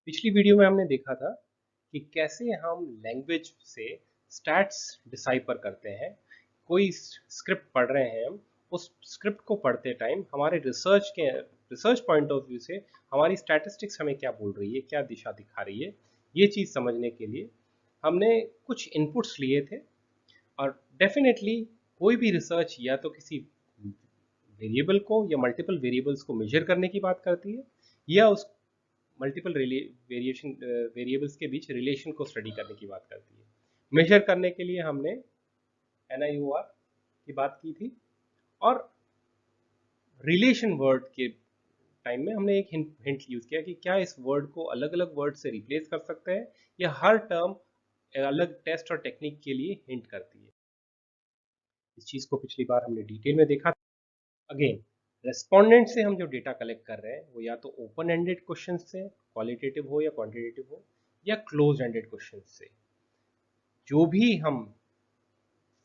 पिछली वीडियो में हमने देखा था कि कैसे हम लैंग्वेज से स्टैट्स डिसाइफर करते हैं। कोई स्क्रिप्ट पढ़ रहे हैं, हम उस स्क्रिप्ट को पढ़ते टाइम हमारे रिसर्च पॉइंट ऑफ व्यू से हमारी स्टैटिस्टिक्स हमें क्या बोल रही है, क्या दिशा दिखा रही है, ये चीज़ समझने के लिए हमने कुछ इनपुट्स लिए थे। और डेफिनेटली कोई भी रिसर्च या तो किसी वेरिएबल को या मल्टीपल वेरिएबल्स को मेजर करने की बात करती है, या उस मल्टीपल वेरिएबल्स के बीच रिलेशन को स्टडी करने की बात करती है। मेजर करने के लिए हमने NIOR की बात की थी, और रिलेशन वर्ड के टाइम में हमने एक हिंट यूज किया कि क्या इस वर्ड को अलग अलग वर्ड से रिप्लेस कर सकते हैं, या हर टर्म अलग टेस्ट और टेक्निक के लिए हिंट करती है। इस चीज को पिछली बार हमने डिटेल में देखा। अगेन, रेस्पोंडेंट से हम जो डेटा कलेक्ट कर रहे हैं वो या तो ओपन एंडेड क्वेश्चन से, क्वालिटेटिव हो या क्वांटिटेटिव हो, या क्लोज एंडेड क्वेश्चन से। जो भी हम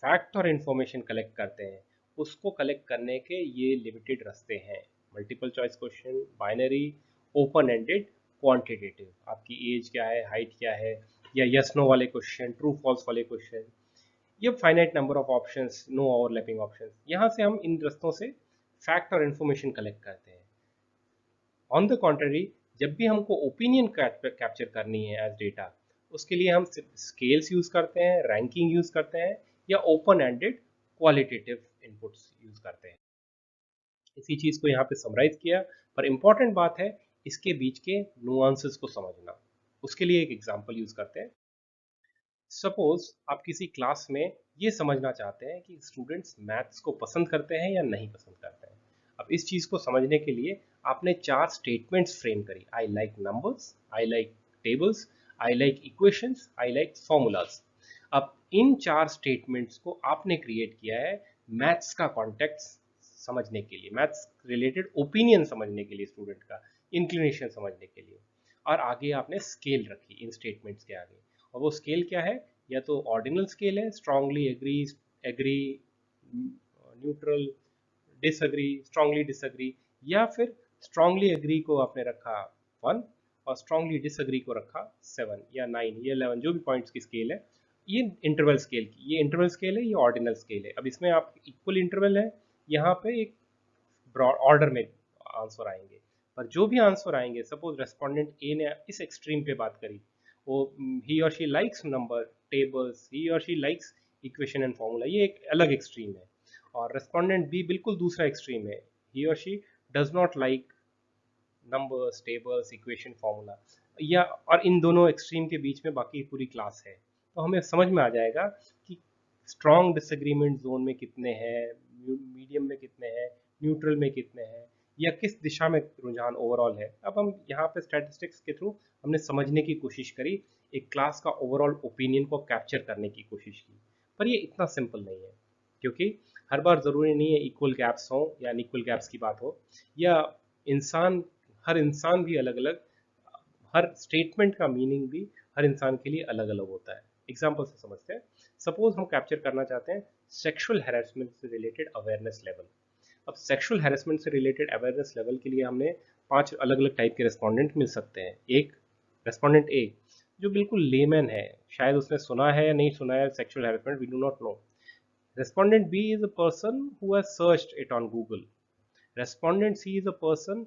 फैक्ट और इंफॉर्मेशन कलेक्ट करते हैं उसको कलेक्ट करने के ये लिमिटेड रास्ते हैं। Multiple choice question, binary, open ended, quantitative, आपकी एज क्या है, हाइट क्या है, या यस नो वाले क्वेश्चन, ट्रू फॉल्स वाले क्वेश्चन, ये finite number of options, no overlapping options. यहाँ से हम इन रास्तों से फैक्ट और इन्फॉर्मेशन कलेक्ट करते हैं। ऑन द कॉन्ट्ररी, जब भी हमको ओपिनियन कैप्चर करनी है एज डेटा, उसके लिए हम स्केल्स यूज करते हैं, रैंकिंग यूज करते हैं, या open ended qualitative inputs use करते हैं। इसी चीज को यहाँ पे समराइज किया, पर इंपॉर्टेंट बात है इसके बीच के नुआंसेस को समझना। उसके लिए एक एग्जांपल यूज करते हैं। सपोज आप किसी क्लास में ये समझना चाहते हैं कि स्टूडेंट्स मैथ्स को पसंद करते हैं या नहीं पसंद करते हैं। अब इस चीज को समझने के लिए आपने 4 स्टेटमेंट्स फ्रेम करी। I like numbers, I like tables, I like equations, I like formulas. अब इन 4 स्टेटमेंट्स को आपने क्रिएट किया है मैथ्स का कॉन्टेक्स्ट समझने के लिए, मैथ्स रिलेटेड ओपिनियन समझने के लिए, स्टूडेंट का इंक्लिनेशन समझने के लिए। और आगे आपने स्केल रखी इन स्टेटमेंट्स के आगे। और वो स्केल क्या है? या तो ऑर्डिनल स्केल है, strongly agree, agree, neutral, disagree, strongly disagree, या फिर स्ट्रांगली एग्री को आपने रखा 1 और स्ट्रांगली डिसएग्री को रखा 7 या 9 या 11, जो भी पॉइंट्स की स्केल है। ये इंटरवल स्केल की, ये इंटरवल स्केल है, ये ऑर्डिनल स्केल है। अब इसमें आप इक्वल इंटरवल है, यहाँ पे एक ब्रॉड ऑर्डर में आंसर आएंगे। पर जो भी आंसर आएंगे, सपोज रेस्पोंडेंट ए ने इस एक्सट्रीम पे बात करी, वो ही और शी लाइक्स नंबर, टेबल्स, ही और she likes equation and formula, ये एक अलग एक्सट्रीम है। और रेस्पोंडेंट बी बिल्कुल दूसरा एक्सट्रीम है, ही और she does not like numbers, tables, equation, formula, या और इन दोनों एक्सट्रीम के बीच में बाकी पूरी क्लास है। तो हमें समझ में आ जाएगा कि स्ट्रॉन्ग डिसएग्रीमेंट जोन में कितने हैं, मीडियम में कितने हैं, न्यूट्रल में कितने हैं, या किस दिशा में रुझान ओवरऑल है। अब हम यहाँ पे स्टैटिस्टिक्स के थ्रू हमने समझने की कोशिश करी, एक क्लास का ओवरऑल ओपिनियन को कैप्चर करने की कोशिश की। पर ये इतना सिंपल नहीं है, क्योंकि हर बार ज़रूरी नहीं है इक्वल गैप्स हो या अनइक्वल गैप्स की बात हो, या इंसान, हर इंसान भी अलग अलग, हर स्टेटमेंट का मीनिंग भी हर इंसान के लिए अलग अलग होता है। एग्जाम्पल से समझते हैं। सपोज हम कैप्चर करना चाहते हैं सेक्सुअल हैरेसमेंट से रिलेटेड अवेयरनेस लेवल। अब सेक्सुअल हैरेसमेंट से रिलेटेड अवेयरनेस लेवल के लिए हमने 5 अलग अलग टाइप के रेस्पोंडेंट मिल सकते हैं। एक रेस्पोंडेंट ए, जो बिल्कुल लेमैन है, शायद उसने सुना है या नहीं सुना है sexual harassment, we do not know. Respondent B is a person who has searched it on Google. Respondent C is a person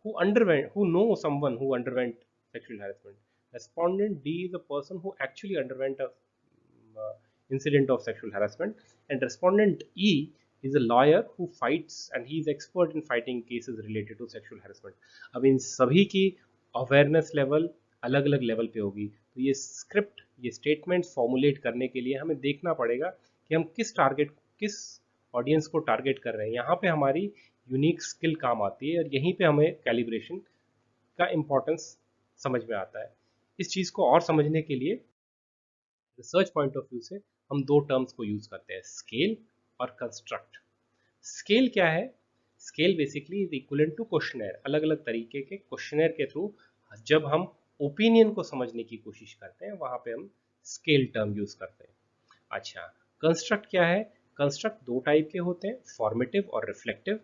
who knows someone who underwent sexual harassment. Respondent D is a person who actually underwent a incident of sexual harassment. And respondent E is a lawyer who fights, and he is expert in fighting cases related to sexual harassment. अब इन सभी की awareness level अलग अलग level पे होगी। तो ये script, ये स्टेटमेंट फॉर्मुलेट करने के लिए हमें देखना पड़ेगा कि हम किस ऑडियंस को टारगेट कर रहे हैं। यहाँ पे हमारी यूनिक स्किल काम आती है, और यहीं पे हमें कैलिब्रेशन का इम्पोर्टेंस समझ में आता है। इस चीज़ को और समझने के लिए रिसर्च पॉइंट ऑफ व्यू से हम दो टर्म्स को यूज करते हैं, स्केल और कंस्ट्रक्ट। स्केल क्या है? Scale basically is equivalent to questionnaire. अलग अलग तरीके के क्वेश्चनर के थ्रू जब हम ओपिनियन को समझने की कोशिश करते हैं, वहां पे हम स्केल टर्म यूज करते हैं। अच्छा, कंस्ट्रक्ट क्या है? कंस्ट्रक्ट दो टाइप के होते हैं, फॉर्मेटिव और रिफ्लेक्टिव।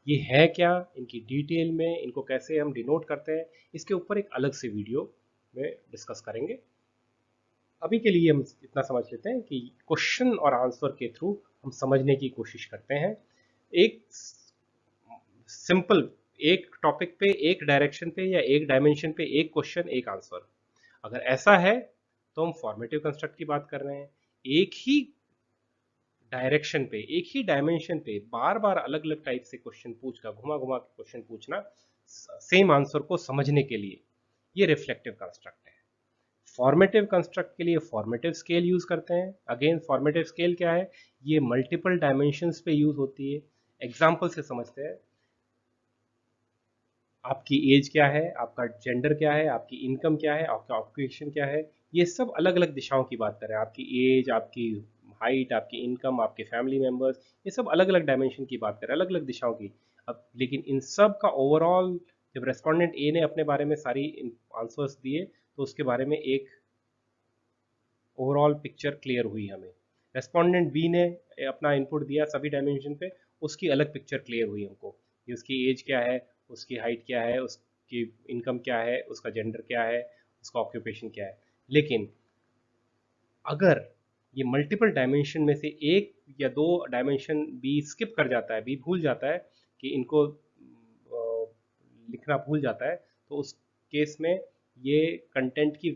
ये है क्या, इनकी डिटेल में इनको कैसे हम डिनोट करते हैं, इसके ऊपर एक अलग से वीडियो में डिस्कस करेंगे। अभी के लिए हम इतना समझ लेते हैं कि क्वेश्चन और आंसर के थ्रू हम समझने की कोशिश करते हैं एक सिंपल, एक टॉपिक पे, एक डायरेक्शन पे या एक डायमेंशन पे एक क्वेश्चन एक आंसर। अगर ऐसा है तो हम फॉर्मेटिव कंस्ट्रक्ट की बात कर रहे हैं। एक ही डायरेक्शन पे, एक ही डायमेंशन पे बार बार अलग अलग टाइप से क्वेश्चन पूछना, घुमा घुमा के क्वेश्चन पूछना सेम आंसर को समझने के लिए, ये रिफ्लेक्टिव कंस्ट्रक्ट है। फॉर्मेटिव कंस्ट्रक्ट के लिए फॉर्मेटिव स्केल यूज करते हैं। अगेन फॉर्मेटिव स्केल क्या है, ये मल्टीपल डायमेंशंस पे यूज होती है। एग्जांपल से समझते हैं, आपकी एज क्या है, आपका जेंडर क्या है, आपकी इनकम क्या है, आपका ऑक्यूपेशन क्या है, ये सब अलग अलग दिशाओं की बात कर रहे हैं। आपकी एज, आपकी हाइट, आपकी इनकम, आपके फैमिली मेंबर्स, ये सब अलग अलग डायमेंशन की बात कर रहे हैं, अलग अलग दिशाओं की। अब लेकिन इन सब का ओवरऑल, जब रेस्पोंडेंट ए ने अपने बारे में सारी आंसर्स दिए तो उसके बारे में एक ओवरऑल पिक्चर क्लियर हुई हमें। रेस्पोंडेंट बी ने अपना इनपुट दिया सभी डायमेंशन पे, उसकी अलग पिक्चर क्लियर हुई हमको कि उसकी एज क्या है, उसकी हाइट क्या है, उसकी इनकम क्या है, उसका जेंडर क्या है, उसका ऑक्यूपेशन क्या है। लेकिन अगर ये मल्टीपल डायमेंशन में से एक या दो डायमेंशन बी स्किप कर जाता है, बी भूल जाता है कि इनको लिखना भूल जाता है, तो उस केस में ये कंटेंट की,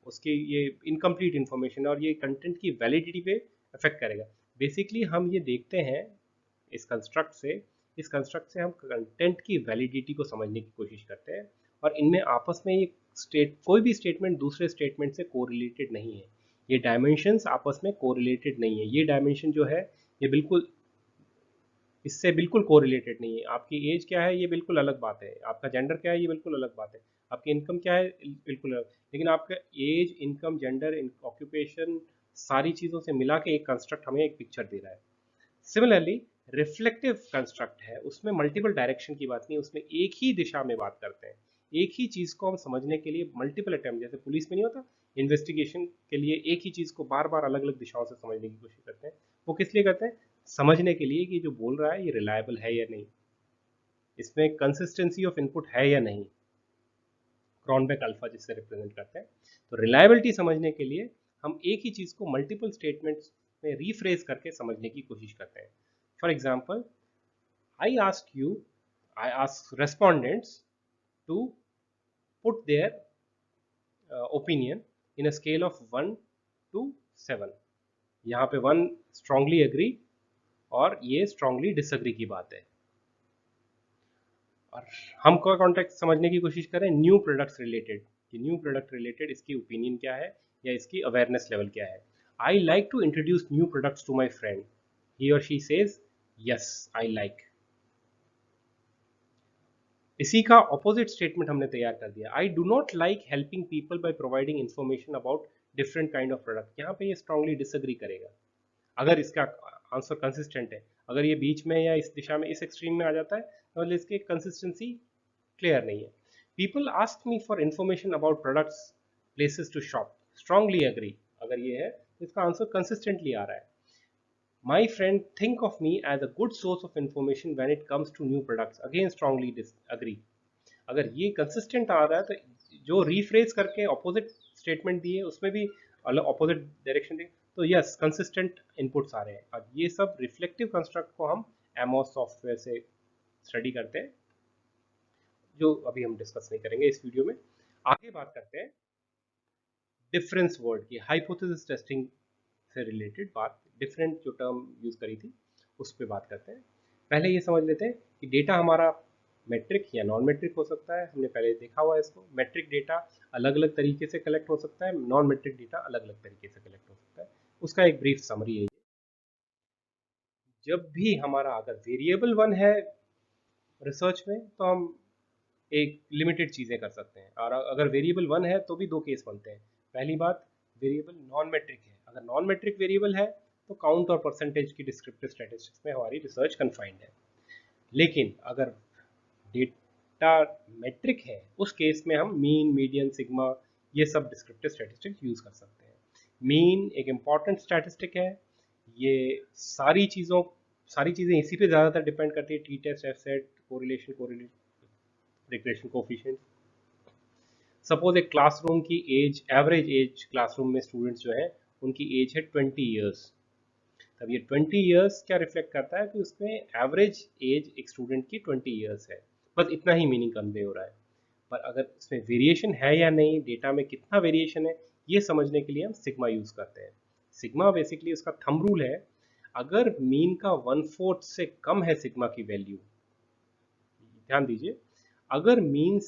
उसकी ये इनकम्प्लीट इन्फॉर्मेशन और ये कंटेंट की वैलिडिटी पे अफेक्ट करेगा। बेसिकली हम ये देखते हैं इस कंस्ट्रक्ट से, इस कंस्ट्रक्ट से हम कंटेंट की वैलिडिटी को समझने की कोशिश करते हैं, और इनमें आपस में ये कोई भी स्टेटमेंट दूसरे स्टेटमेंट से कोरिलेटेड नहीं है। ये डायमेंशंस आपस में कोरिलेटेड नहीं है। ये डायमेंशन जो है ये बिल्कुल इससे बिल्कुल कोरिलेटेड नहीं है। आपकी एज क्या है ये बिल्कुल अलग बात है, आपका जेंडर क्या है ये बिल्कुल अलग बात है, आपकी इनकम क्या है बिल्कुल अलग। लेकिन आपका एज, इनकम, जेंडर, ऑक्यूपेशन, सारी चीज़ों से मिला के एक कंस्ट्रक्ट हमें एक पिक्चर दे रहा है। सिमिलरली रिफ्लेक्टिव कंस्ट्रक्ट है, उसमें मल्टीपल डायरेक्शन की बात नहीं, उसमें एक ही दिशा में बात करते हैं। एक ही चीज़ को हम समझने के लिए मल्टीपल अटेम्प्ट, जैसे पुलिस में नहीं होता, इन्वेस्टिगेशन के लिए एक ही चीज़ को बार बार अलग अलग दिशाओं से समझने की कोशिश करते हैं। वो किस लिए करते हैं, समझने के लिए कि जो बोल रहा है ये रिलायबल है या नहीं, इसमें कंसिस्टेंसी ऑफ इनपुट है या नहीं, क्रॉनबेक अल्फा जिससे रिप्रेजेंट करते हैं। तो रिलायबिलिटी समझने के लिए हम एक ही चीज़ को मल्टीपल स्टेटमेंट्स में रीफ्रेज करके समझने की कोशिश करते हैं। For example, I ask you, I ask respondents to put their opinion in a scale of 1 to 7। यहाँ पे 1 स्ट्रांगली एग्री और ये स्ट्रांगली डिसएग्री की बात है। और हम का कॉन्टेक्स्ट समझने की कोशिश करें न्यू प्रोडक्ट्स रिलेटेड, कि न्यू प्रोडक्ट रिलेटेड इसकी ओपिनियन क्या है या इसकी अवेयरनेस लेवल क्या है। I like to introduce new products to my friend, he और she says yes I like. इसी का ऑपोजिट स्टेटमेंट हमने तैयार कर दिया, I do not like helping people by providing information about different kind of product. यहाँ पे ये स्ट्रांगली डिसएग्री करेगा अगर इसका आंसर कंसिस्टेंट है। अगर ये बीच में या इस दिशा में, इस एक्सट्रीम में आ जाता है तो इसकी कंसिस्टेंसी क्लियर नहीं है। People ask me for information about products, places to shop, strongly agree. अगर ये है तो इसका आंसर कंसिस्टेंटली आ रहा है। My friend think of me as a good source of information when it comes to new products, again strongly agree. अगर ये कंसिस्टेंट आ रहा है तो जो रीफ्रेज करके ऑपोजिट स्टेटमेंट दिए उसमें भी अलग ऑपोजिट डायरेक्शन दिए, तो यस कंसिस्टेंट इनपुट्स आ रहे हैं। और ये सब रिफ्लेक्टिव कंस्ट्रक्ट को हम एमओएस सॉफ्टवेयर से स्टडी करते हैं, जो अभी हम डिस्कस नहीं करेंगे इस वीडियो में। आगे बात करते हैं डिफरेंस वर्ड की, हाइपोथेसिस टेस्टिंग से रिलेटेड बात, डिफरेंट जो टर्म यूज करी थी उस पर बात करते हैं। पहले ये समझ लेते हैं कि डेटा हमारा मेट्रिक या नॉन मेट्रिक हो सकता है। हमने पहले देखा हुआ है इसको, मेट्रिक डेटा अलग अलग तरीके से कलेक्ट हो सकता है, नॉन मेट्रिक डेटा अलग अलग तरीके से कलेक्ट हो सकता है। उसका एक ब्रीफ समरी है। जब भी हमारा अगर वेरिएबल 1 है रिसर्च में तो हम एक लिमिटेड चीज़ें कर सकते हैं, और अगर वेरिएबल 1 है तो भी दो केस बनते हैं। पहली बात, वेरिएबल नॉन मेट्रिक है, अगर नॉन मेट्रिक वेरिएबल है तो काउंट और परसेंटेज की डिस्क्रिप्टिव स्टैटिस्टिक्स में हमारी रिसर्च कन्फाइंड है। लेकिन अगर डेटा मेट्रिक है उस केस में हम मीन, मीडियन, सिग्मा, ये सब डिस्क्रिप्टिव स्टैटिस्टिक्स यूज कर सकते हैं। मीन एक इम्पॉर्टेंट स्टैटिस्टिक है, ये सारी चीज़ों सारी चीज़ें इसी पे ज़्यादातर डिपेंड करती है, T test, F set, correlation, regression coefficient. Suppose एक क्लासरूम की एज, एवरेज एज क्लासरूम में स्टूडेंट्स जो हैं उनकी एज है 20 ईयर्स। तब ये 20 ईयर्स क्या रिफ्लेक्ट करता है कि उसमें एवरेज एज एक स्टूडेंट की 20 ईयर्स है, बस इतना ही मीनिंग कन्वे हो रहा है। पर अगर इसमें वेरिएशन है या नहीं, डेटा में कितना वेरिएशन है, ये समझने के लिए हम सिग्मा यूज़ करते हैं। सिग्मा बेसिकली उसका थंब रूल है, अगर मीन का 1/4 से कम है सिग्मा की वैल्यू, ध्यान दीजिए, अगर मीन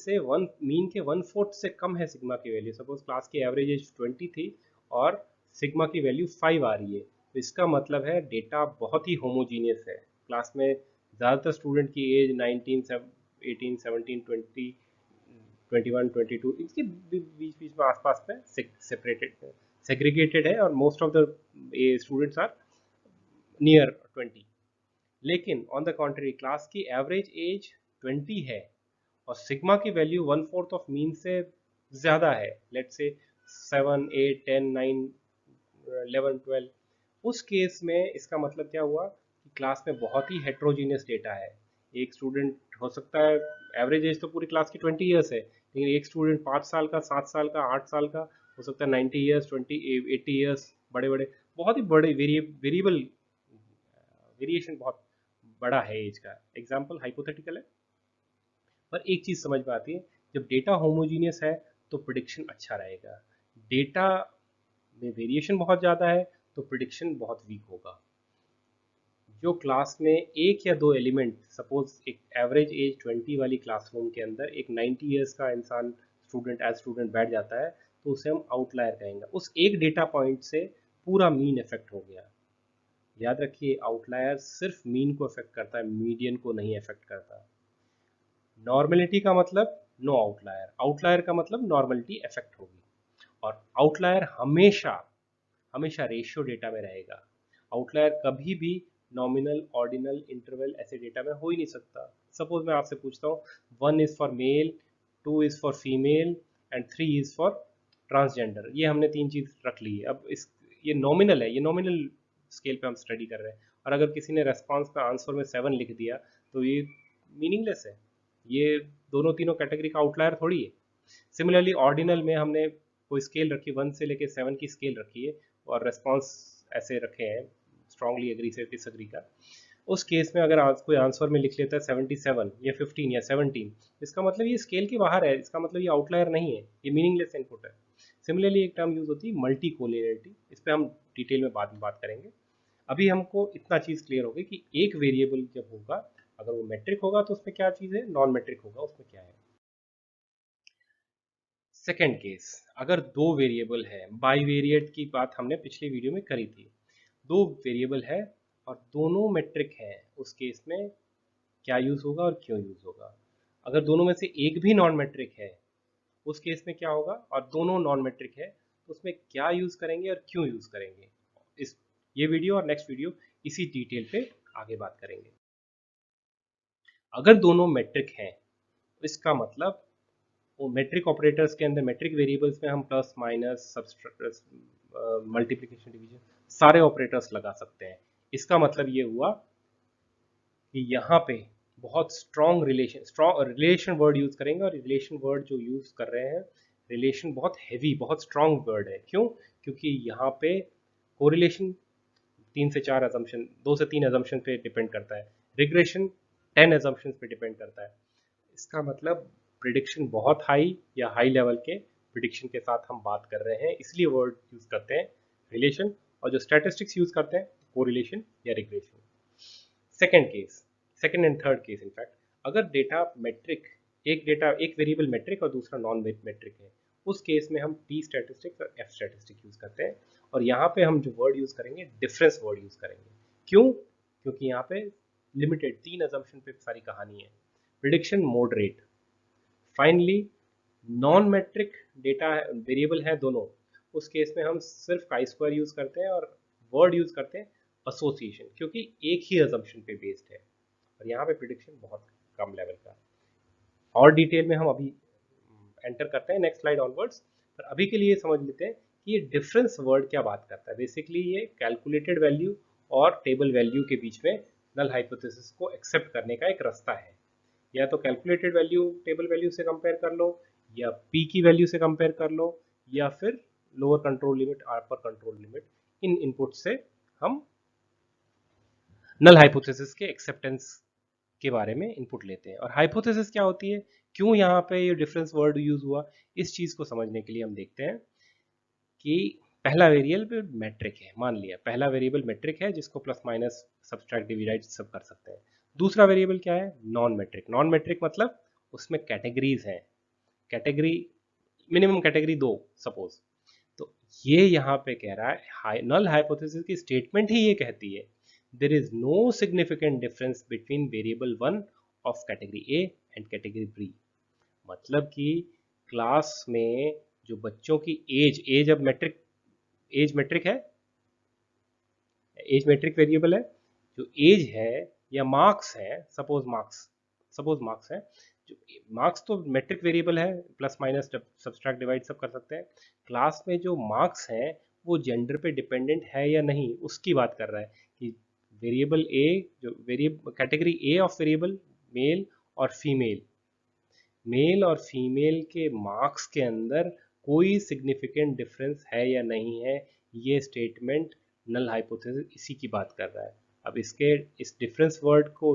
के 1/4 से कम है सिग्मा की वैल्यू, सपोज क्लास की एवरेज एज 20 थी और सिग्मा की वैल्यू 5 आ रही है, तो इसका मतलब है डेटा बहुत ही होमोजीनियस है। क्लास में ज़्यादातर स्टूडेंट की एज 19, 18, 17, 20, 21, 22, इसके बीच बीच में आसपास में सेपरेटेड सेग्रीगेटेड है, और most of the students are near 20। लेकिन ऑन द कॉन्ट्री क्लास की एवरेज एज 20 है और सिग्मा की वैल्यू 1/4 ऑफ मीन से ज़्यादा है, लेट्स से 7, 8, 10, 9, 11, 12, उस केस में इसका मतलब क्या हुआ कि क्लास में बहुत ही हेट्रोजीनियस डेटा है। एक स्टूडेंट हो सकता है, एवरेज एज तो पूरी क्लास की 20 ईयर्स है, लेकिन एक स्टूडेंट 5 साल का, 7 साल का, 8 साल का हो सकता है, 90 ईयर्स, 80 ईयर्स, बड़े बड़े, बहुत ही बड़े वेरिएबल, वेरिएशन बहुत बड़ा है एज का। एग्जाम्पल हाइपोथेटिकल है, पर एक चीज़ समझ में आती है, जब डेटा होमोजीनियस है तो प्रिडिक्शन अच्छा रहेगा। डेटा में वेरिएशन बहुत ज़्यादा है तो प्रिडिक्शन बहुत वीक होगा। जो क्लास में एक या दो एलिमेंट, सपोज एक एवरेज एज 20 वाली क्लासरूम के अंदर एक 90 ईयर्स का इंसान स्टूडेंट बैठ जाता है, तो उसे हम आउटलायर कहेंगे। उस एक डेटा पॉइंट से पूरा मीन इफेक्ट हो गया। याद रखिए, आउटलायर सिर्फ मीन को इफेक्ट करता है, मीडियन को नहीं इफेक्ट करता। नॉर्मेलिटी का मतलब नो आउटलायर, आउटलायर का मतलब नॉर्मेलिटी इफेक्ट होगी। और आउटलायर हमेशा हमेशा रेशियो डेटा में रहेगा। आउटलायर कभी भी नॉमिनल, ऑर्डिनल, इंटरवल ऐसे डेटा में हो ही नहीं सकता। सपोज मैं आपसे पूछता हूँ 1 is for male, 2 is for female and 3 is for transgender, ये हमने तीन चीज रख ली है। अब इस ये नॉमिनल है, ये नॉमिनल स्केल पे हम स्टडी कर रहे हैं, और अगर किसी ने रेस्पॉन्स का आंसर में 7 लिख दिया तो ये मीनिंगलेस है। ये दोनों तीनों कैटेगरी का आउटलायर थोड़ी है। सिमिलरली ऑर्डिनल में हमने कोई स्केल रखी, 1 से लेके 7 की स्केल रखी है, और रेस्पॉन्स ऐसे रखे हैं, स्ट्रांगली एग्री से डिसएग्री का। उस केस में अगर आज कोई आंसर में लिख लेता है 77 या 15 या 17, इसका मतलब ये स्केल के बाहर है, इसका मतलब ये आउटलायर नहीं है, ये मीनिंगलेस इनपुट है। सिमिलरली एक टर्म यूज होती है मल्टी कोलिनियरिटी, इस पर हम डिटेल में बाद में बात करेंगे। अभी हमको इतना चीज क्लियर होगी कि एक वेरिएबल जब होगा, अगर वो मेट्रिक होगा तो उसमें क्या चीज है, नॉन मेट्रिक होगा उसमें क्या है। सेकेंड केस, अगर दो वेरिएबल है, बाईवेरिएट की बात हमने पिछली वीडियो में करी थी, दो वेरिएबल है और दोनों मेट्रिक है, उस केस में क्या यूज होगा और क्यों यूज होगा। अगर दोनों में से एक भी नॉन मेट्रिक है, उस केस में क्या होगा, और दोनों नॉन मेट्रिक है तो उसमें क्या यूज करेंगे और क्यों यूज करेंगे। इस ये वीडियो और नेक्स्ट वीडियो इसी डिटेल पे आगे बात करेंगे। अगर दोनों मेट्रिक हैं तो इसका मतलब वो मेट्रिक ऑपरेटर्स के अंदर, मेट्रिक वेरिएबल्स में हम प्लस, माइनस, मल्टीप्लिकेशन, डिवीजन, सारे ऑपरेटर्स लगा सकते हैं। इसका मतलब ये हुआ कि यहाँ पे बहुत स्ट्रॉन्ग रिलेशन वर्ड यूज करेंगे, और रिलेशन वर्ड जो यूज कर रहे हैं, रिलेशन बहुत हैवी, बहुत स्ट्रॉन्ग वर्ड है। क्यों? क्योंकि यहाँ पे कोरिलेशन 3 से 4 अजम्पशन, 2 से 3 अजम्पशन पे डिपेंड करता है, रिग्रेशन 10 अजम्पशन पे डिपेंड करता है। इसका मतलब प्रिडिक्शन बहुत हाई या हाई लेवल के प्रिडिक्शन के साथ हम बात कर रहे हैं, इसलिए वर्ड यूज करते हैं रिलेशन, और जो स्टैटिस्टिक्स यूज करते हैं कोरिलेशन या regression. Second case, second and third case in fact, अगर डेटा मेट्रिक, एक वेरिएबल मेट्रिक और दूसरा नॉन मेट्रिक है, उस केस में हम टी स्टैटिस्टिक्स और एफ स्टैटिस्टिक यूज करते हैं। और यहाँ पे हम जो वर्ड यूज करेंगे, डिफरेंस वर्ड यूज करेंगे। क्यों? क्योंकि यहाँ पे लिमिटेड 3 अजम्पशन पे सारी कहानी है। Prediction moderate. Finally non metric data variable है दोनों, उस केस में हम सिर्फ काई स्क्वायर यूज करते हैं और वर्ड यूज करते हैं एसोसिएशन, क्योंकि एक ही अजम्पशन पे बेस्ड है, और यहाँ पे प्रिडिक्शन बहुत कम लेवल का है। और डिटेल में हम अभी एंटर करते हैं नेक्स्ट स्लाइड ऑनवर्ड्स, पर अभी के लिए समझ लेते हैं कि ये डिफरेंस वर्ड क्या बात करता है। बेसिकली ये कैलकुलेटेड वैल्यू और टेबल वैल्यू के बीच में नल हाइपोथेसिस को एक्सेप्ट करने का एक रास्ता है। या तो कैलकुलेटेड वैल्यू टेबल वैल्यू से कंपेयर कर लो, या पी की वैल्यू से कंपेयर कर लो, या फिर lower control limit upper control limit, इन इनपुट से हम नल हाइपोथेसिस के एक्सेप्टेंस के बारे में इनपुट लेते हैं। और हाइपोथेसिस क्या होती है, क्यों यहाँ पे ये डिफरेंस वर्ड यूज हुआ, इस चीज को समझने के लिए हम देखते हैं कि पहला वेरिएबल मैट्रिक है, मान लिया पहला वेरिएबल मैट्रिक है जिसको प्लस माइनस सब्सट्रैक्ट डिवाइड सब कर सकते हैं। दूसरा वेरिएबल क्या है, नॉन मैट्रिक। नॉन मैट्रिक मतलब उसमें कैटेगरीज हैं, कैटेगरी मिनिमम कैटेगरी 2 सपोज। तो ये यहाँ पे कह रहा है नल हाइपोथेसिस की स्टेटमेंट ही ये कहती है there is no significant difference between variable 1 of category A and category B. मतलब कि क्लास में जो बच्चों की एज अब मैट्रिक, एज मैट्रिक है, एज मैट्रिक वेरिएबल है, जो एज है या मार्क्स है, सपोज मार्क्स है, जो मार्क्स तो मैट्रिक वेरिएबल है, प्लस माइनस सब्सट्रैक्ट डिवाइड सब कर सकते हैं। क्लास में जो मार्क्स हैं वो जेंडर पे डिपेंडेंट है या नहीं, उसकी बात कर रहा है कि वेरिएबल ए, जो variable category A of variable male और फीमेल, मेल और फीमेल के मार्क्स के अंदर कोई सिग्निफिकेंट डिफरेंस है या नहीं है, ये स्टेटमेंट नल हाइपोथेसिस इसी की बात कर रहा है। अब इसके इस डिफरेंस वर्ड को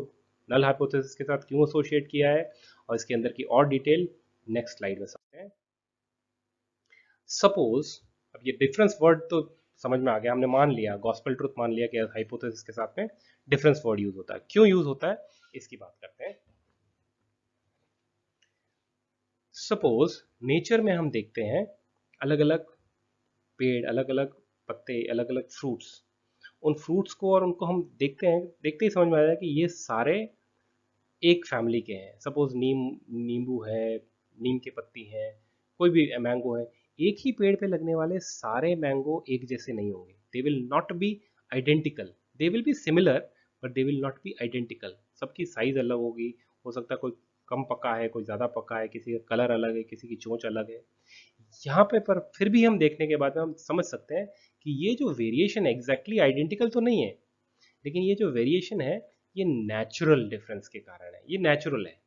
नल हाइपोथेसिस के साथ क्यों एसोशिएट किया है और इसके अंदर की और डिटेल नेक्स्ट स्लाइड में समझते हैं। सपोज अब ये डिफरेंस वर्ड तो समझ में आ गया, हमने मान लिया, गॉस्पेल ट्रुथ मान लिया कि हाइपोथेसिस के साथ में डिफरेंस वर्ड यूज होता है। क्यों यूज होता है इसकी बात करते हैं। सपोज नेचर में हम देखते हैं अलग अलग पेड़, अलग अलग पत्ते, अलग अलग फ्रूट्स, उन फ्रूट्स को और उनको हम देखते हैं, देखते ही समझ में आ जाए कि ये सारे एक फैमिली के हैं। सपोज नींबू है, नीम की पत्ती है, कोई भी मैंगो है, एक ही पेड़ पे लगने वाले सारे मैंगो एक जैसे नहीं होंगे, they will not be identical, they will be similar but they will not be identical. सबकी साइज अलग होगी, हो सकता है कोई कम पका है, कोई ज़्यादा पका है, किसी का कलर अलग है, किसी की चोंच अलग है। यहाँ पे पर फिर भी हम देखने के बाद में हम समझ सकते हैं कि ये जो वेरिएशन है एग्जैक्टली आइडेंटिकल तो नहीं है, लेकिन ये जो वेरिएशन है ये नेचुरल डिफरेंस के कारण है, ये नेचुरल है।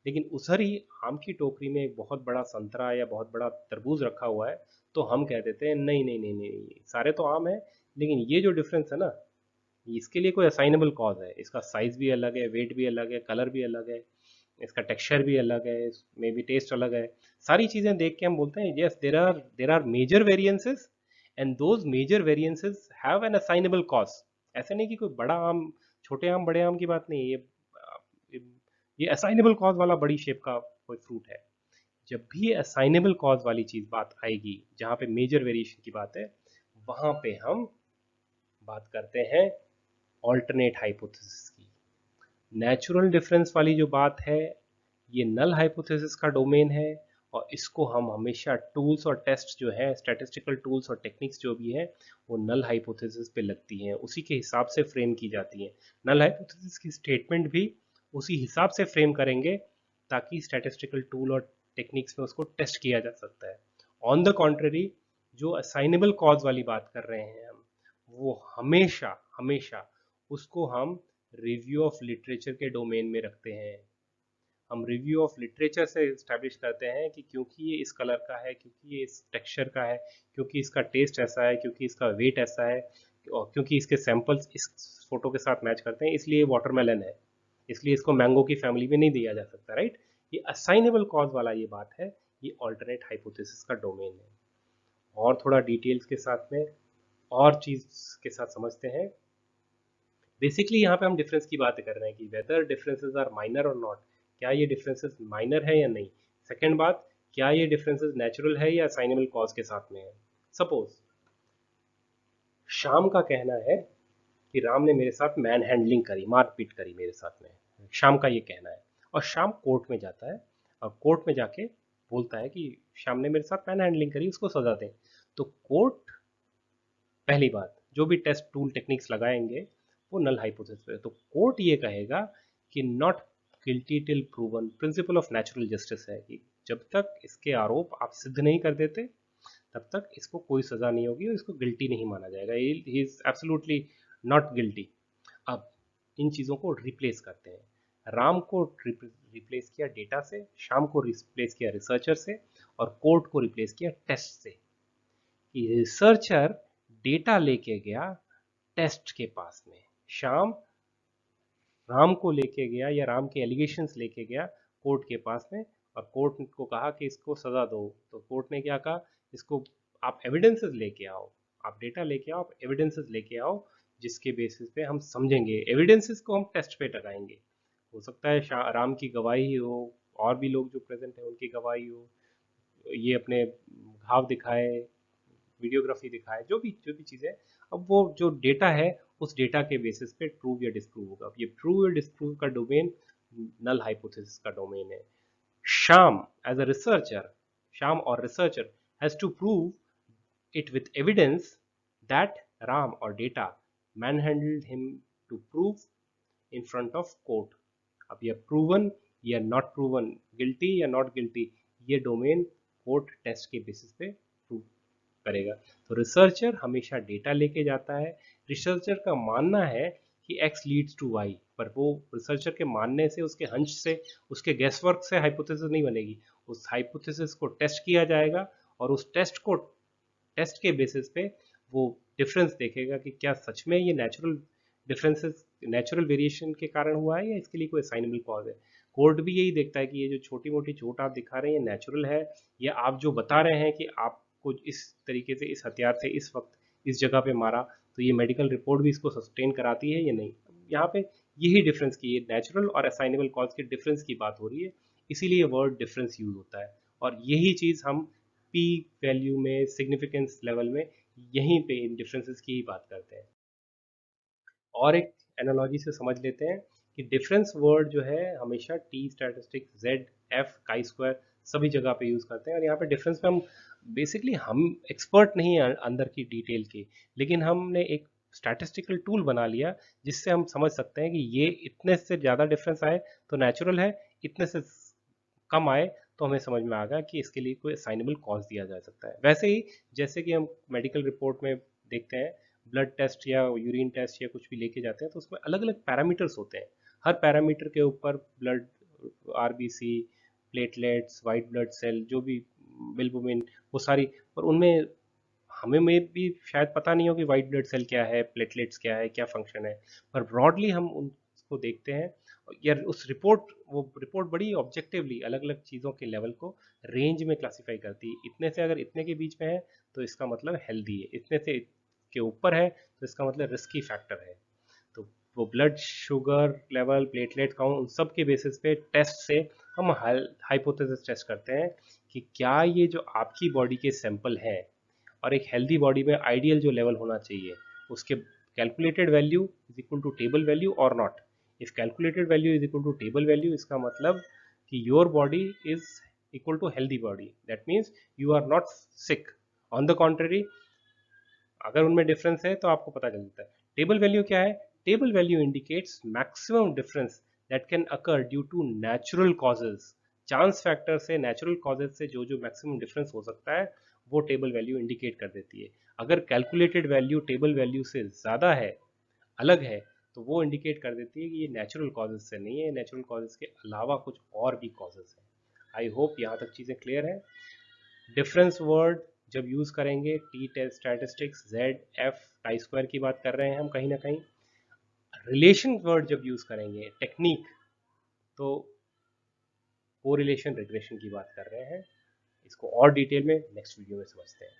लेकिन उधर ही आम की टोकरी में एक बहुत बड़ा संतरा या बहुत बड़ा तरबूज रखा हुआ है, तो हम कह देते हैं नहीं नहीं नहीं नहीं, सारे तो आम है, लेकिन ये जो डिफरेंस है ना, इसके लिए कोई असाइनेबल कॉज है, इसका साइज भी अलग है, वेट भी अलग है, कलर भी अलग है, इसका टेक्सचर भी अलग है, मे बी टेस्ट अलग है। सारी चीजें देख के हम बोलते हैं yes there are major variances and those major variances have an assignable cause. ऐसे नहीं कि कोई बड़ा आम छोटे आम बड़े आम की बात नहीं है, ये असाइनेबल कॉज वाला बड़ी शेप का कोई फ्रूट है। जब भी ये असाइनेबल कॉज वाली चीज बात आएगी, जहां पे मेजर वेरिएशन की बात है, वहां पे हम बात करते हैं ऑल्टरनेट हाइपोथेसिस की। नेचुरल डिफरेंस वाली जो बात है ये नल हाइपोथेसिस का डोमेन है, और इसको हम हमेशा टूल्स और टेस्ट जो है, स्टैटिस्टिकल टूल्स और टेक्निक्स जो भी है, वो नल हाइपोथेसिस पे लगती हैं, उसी के हिसाब से फ्रेम की जाती हैं। नल हाइपोथेसिस की स्टेटमेंट भी उसी हिसाब से फ्रेम करेंगे ताकि स्टैटिस्टिकल टूल और टेक्निक्स में उसको टेस्ट किया जा सकता है। ऑन द कॉन्ट्ररी, जो असाइनेबल कॉज वाली बात कर रहे हैं हम, वो हमेशा हमेशा उसको हम रिव्यू ऑफ लिटरेचर के डोमेन में रखते हैं। हम रिव्यू ऑफ लिटरेचर से इस्टेब्लिश करते हैं कि क्योंकि ये इस कलर का है, क्योंकि ये इस टेक्सचर का है, क्योंकि इसका टेस्ट ऐसा है, क्योंकि इसका वेट ऐसा है, और क्योंकि इसके सैंपल्स इस फोटो के साथ मैच करते हैं, इसलिए वाटरमेलन है, इसलिए इसको मैंगो की फैमिली में नहीं दिया जा सकता, राइट। ये असाइनेबल कॉज वाला ये बात है, ये ऑल्टरनेट हाइपोथेसिस का डोमेन है। और थोड़ा डिटेल्स के साथ में और चीज के साथ समझते हैं। बेसिकली यहाँ पे हम डिफरेंस की बात कर रहे हैं कि वेदर डिफरेंसेस आर माइनर और नॉट, क्या ये डिफरेंसेस माइनर है या नहीं। सेकंड बात, क्या ये डिफरेंसेस नेचुरल है या असाइनेबल कॉज के साथ में है। सपोज शाम का कहना है कि राम ने मेरे साथ मैन हैंडलिंग करी, मारपीट करी मेरे साथ में, शाम का ये कहना है, और शाम कोर्ट में जाता है और कोर्ट में जाके बोलता है कि शाम ने मेरे साथ मैन हैंडलिंग करी, उसको सजा दें। तो कोर्ट, पहली बात, जो भी टेस्ट टूल टेक्निक्स लगाएंगे वो नल हाइपोथेसिस है, तो कोर्ट ये कहेगा कि not guilty till proven, principle of natural justice है कि जब तक इसके आरोप आप सिद्ध नहीं कर देते तब तक इसको कोई सजा नहीं होगी और इसको गिल्टी नहीं माना जाएगा, he is absolutely not guilty. अब इन चीज़ों को रिप्लेस करते हैं। राम को रिप्लेस किया डेटा से, श्याम को रिप्लेस किया रिसर्चर से, और कोर्ट को रिप्लेस किया टेस्ट से। कि रिसर्चर डेटा लेके गया टेस्ट के पास में, श्याम राम को लेके गया या राम के एलिगेशंस लेके गया कोर्ट के पास में, और कोर्ट को कहा कि इसको सजा दो। तो कोर्ट ने क्या कहा, इसको आप एविडेंसेस लेके आओ, आप डेटा लेके आओ, आप एविडेंसेस लेके आओ, जिसके बेसिस पे हम समझेंगे, एविडेंसेस को हम टेस्ट पे लगाएंगे। हो सकता है राम की गवाही हो, और भी लोग जो प्रेजेंट है उनकी गवाही हो, ये अपने घाव दिखाए, वीडियोग्राफी दिखाए, जो भी चीज़ें, अब वो जो डेटा है उस डेटा के बेसिस पे प्रूव या डिस्प्रूव होगा। अब ये प्रूव या डिस्प्रूव का डोमेन नल हाइपोथेसिस का डोमेन है। Shyam as a researcher, Shyam और researcher has to prove it with evidence that Ram or data manhandled him to prove in front of court. अब ये प्रूवन या नॉट प्रूवन, गिल्टी या not guilty, ये domain court test के basis पे prove करेगा। तो रिसर्चर हमेशा डेटा लेके जाता है, रिसर्चर का मानना है कि x लीड्स टू y, पर वो रिसर्चर के मानने से, उसके हंच से, उसके गेस वर्क से हाइपोथेसिस नहीं बनेगी। उस हाइपोथेसिस को टेस्ट किया जाएगा, और उस टेस्ट के बेसिस पे वो डिफरेंस देखेगा कि क्या सच में ये नेचुरल डिफरेंसेस, नेचुरल वेरिएशन के कारण हुआ है, या इसके लिए कोई असाइनेबल कॉज है। कोर्ट भी यही देखता है कि ये जो छोटी मोटी चोट आप दिखा रहे हैं ये नेचुरल है, या आप जो बता रहे हैं कि आपको इस तरीके से, इस हथियार से, इस वक्त, इस जगह पे मारा, तो ये मेडिकल रिपोर्ट भी इसको सस्टेन कराती है या नहीं। यहाँ पे यही डिफरेंस की, ये नेचुरल और असाइनेबल कॉज के डिफरेंस की बात हो रही है, इसीलिए वर्ड डिफरेंस यूज होता है। और यही चीज़ हम पी वैल्यू में, सिग्निफिकेंस लेवल में, यहीं पे इन डिफरेंसेस की ही बात करते हैं। और एक एनालॉजी से समझ लेते हैं कि डिफरेंस वर्ड जो है हमेशा T statistic, Z, F, chi square सभी जगह पे यूज़ करते हैं। और यहाँ पे डिफरेंस में हम बेसिकली, हम एक्सपर्ट नहीं हैं अंदर की डिटेल के, लेकिन हमने एक स्टैटिस्टिकल टूल बना लिया जिससे हम समझ सकते हैं कि ये इतने से ज़्यादा डिफरेंस आए तो नेचुरल है, इतने से कम आए तो हमें समझ में आ गया कि इसके लिए कोई असाइनेबल कॉज दिया जा सकता है। वैसे ही जैसे कि हम मेडिकल रिपोर्ट में देखते हैं, ब्लड टेस्ट या यूरिन टेस्ट या कुछ भी लेके जाते हैं तो उसमें अलग अलग पैरामीटर्स होते हैं। हर पैरामीटर के ऊपर blood, RBC, platelets, white blood cell, जो भी बिल्बुमिन, वो सारी, और उनमें हमें में भी शायद पता नहीं हो कि वाइट ब्लड सेल क्या है, प्लेटलेट्स क्या है, क्या फंक्शन है, पर ब्रॉडली हम उनको देखते हैं। या उस रिपोर्ट, वो रिपोर्ट बड़ी ऑब्जेक्टिवली अलग अलग चीज़ों के लेवल को रेंज में क्लासिफाई करती है। इतने से, अगर इतने के बीच में है तो इसका मतलब हेल्दी है, इतने से के ऊपर है तो इसका मतलब रिस्की फैक्टर है। तो वो blood sugar level, platelet count, उन सब के बेसिस पे टेस्ट से हम हाइपोथेसिस टेस्ट करते हैं कि क्या ये जो आपकी बॉडी के सैंपल है, और एक हेल्दी बॉडी में आइडियल जो लेवल होना चाहिए, उसके calculated value is equal to table value और not. If calculated value is equal to table value, इसका मतलब कि your body is equal to healthy body, that means you are not sick. On the contrary, अगर उनमें difference है तो आपको पता चलता है। टेबल वैल्यू क्या है? Table value indicates maximum difference that can occur due to natural causes. Chance factor से, नेचुरल कॉजेज से जो जो मैक्सिमम डिफरेंस हो सकता है वो टेबल वैल्यू इंडिकेट कर देती है। अगर कैलकुलेटेड वैल्यू टेबल वैल्यू से ज़्यादा है, अलग है, तो वो इंडिकेट कर देती है कि ये नेचुरल कॉजेज से नहीं है, नेचुरल कॉजेज के अलावा कुछ और भी कॉजेज हैं। आई होप यहाँ तक चीज़ें क्लियर हैं। डिफरेंस वर्ड जब यूज़ करेंगे, T test statistics, Z, F, chi square की बात कर रहे हैं हम कहीं ना कहीं। रिलेशन वर्ड जब यूज़ करेंगे, टेक्निक, तो कोरिलेशन रिग्रेशन की बात कर रहे हैं। इसको और डिटेल में नेक्स्ट वीडियो में समझते हैं।